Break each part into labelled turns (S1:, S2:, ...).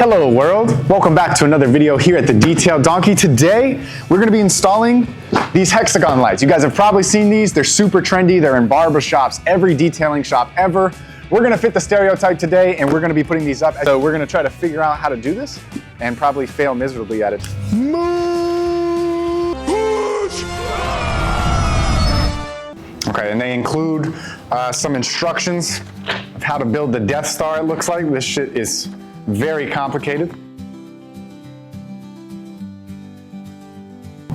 S1: Hello world, welcome back to another video here at the Detail Donkey. Today, we're gonna be installing these Hexagon lights. You guys have probably seen these, they're super trendy, they're in barber shops, every detailing shop ever. We're gonna fit the stereotype today and we're gonna be putting these up. So we're gonna try to figure out how to do this and probably fail miserably at it. Okay, and they include some instructions of how to build the Death Star, it looks like. This shit is very complicated.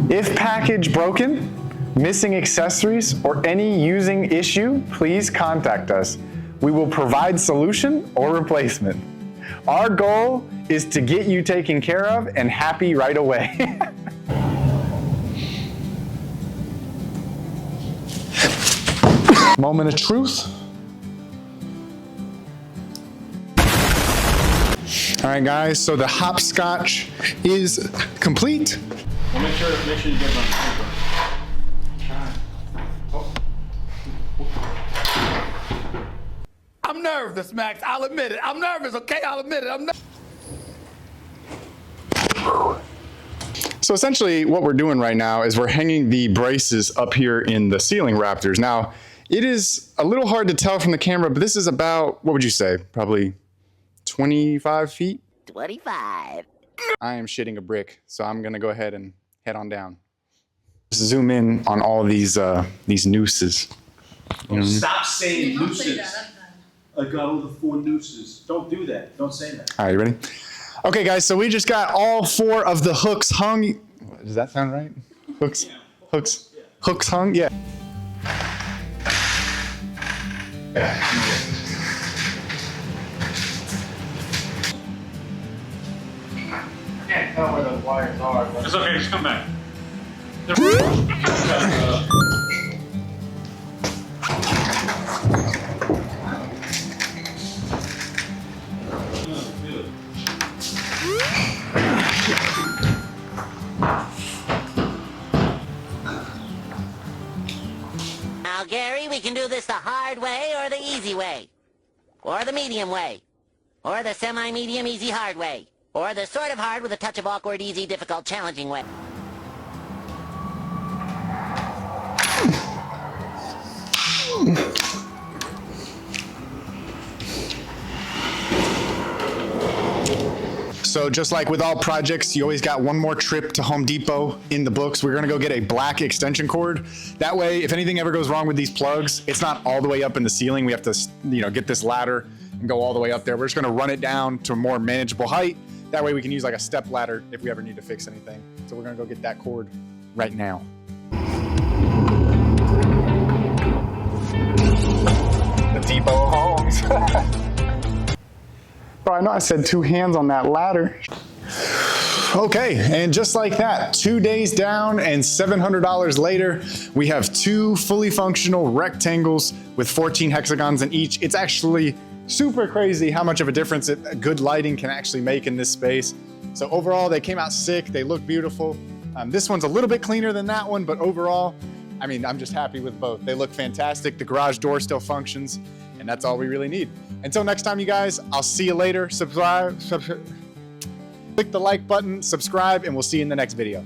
S1: If package broken, missing accessories, or any using issue, please contact us. We will provide solution or replacement. Our goal is to get you taken care of and happy right away. Moment of truth. All right, guys, so the hopscotch is complete.
S2: Well, make sure you get my paper. I'm nervous, Max. I'll admit it. I'm nervous, okay? I'll admit it. I'm nervous.
S1: So essentially what we're doing right now is we're hanging the braces up here in the ceiling rafters. Now, it is a little hard to tell from the camera, but this is about, what would you say? Probably 25 feet?
S3: 25.
S1: I am shitting a brick, so I'm gonna go ahead and head on down. Just zoom in on all these nooses.
S2: You know, stop saying nooses. I got all the 4 nooses. Don't do that. Don't say that.
S1: All right, you ready? Okay, guys, so we just got all 4 of the hooks hung. Does that sound right? Hooks?
S2: Yeah.
S1: Hooks? Yeah. Hooks hung? Yeah.
S2: I can't tell where those wires are. It's okay, just come back.
S3: Now, Gary, we can do this the hard way or the easy way. Or the medium way. Or the semi-medium, easy, hard way. Or the sort of hard with a touch of awkward, easy, difficult, challenging way.
S1: So just like with all projects, you always got one more trip to Home Depot in the books. We're gonna go get a black extension cord. That way, if anything ever goes wrong with these plugs, it's not all the way up in the ceiling. We have to, get this ladder and go all the way up there. We're just gonna run it down to a more manageable height. That way we can use like a step ladder if we ever need to fix anything. So we're gonna go get that cord right now. The Depot of homes. Bro, I know I said 2 hands on that ladder. Okay, and just like that, 2 days down and $700 later, we have 2 fully functional rectangles with 14 hexagons in each. It's actually super crazy how much of a difference good lighting can actually make in this space. So overall, they came out sick. They look beautiful. This one's a little bit cleaner than that one, but overall, I mean, I'm just happy with both. They look fantastic. The garage door still functions, and that's all we really need. Until next time, you guys, I'll see you later. Click the like button, subscribe, and we'll see you in the next video.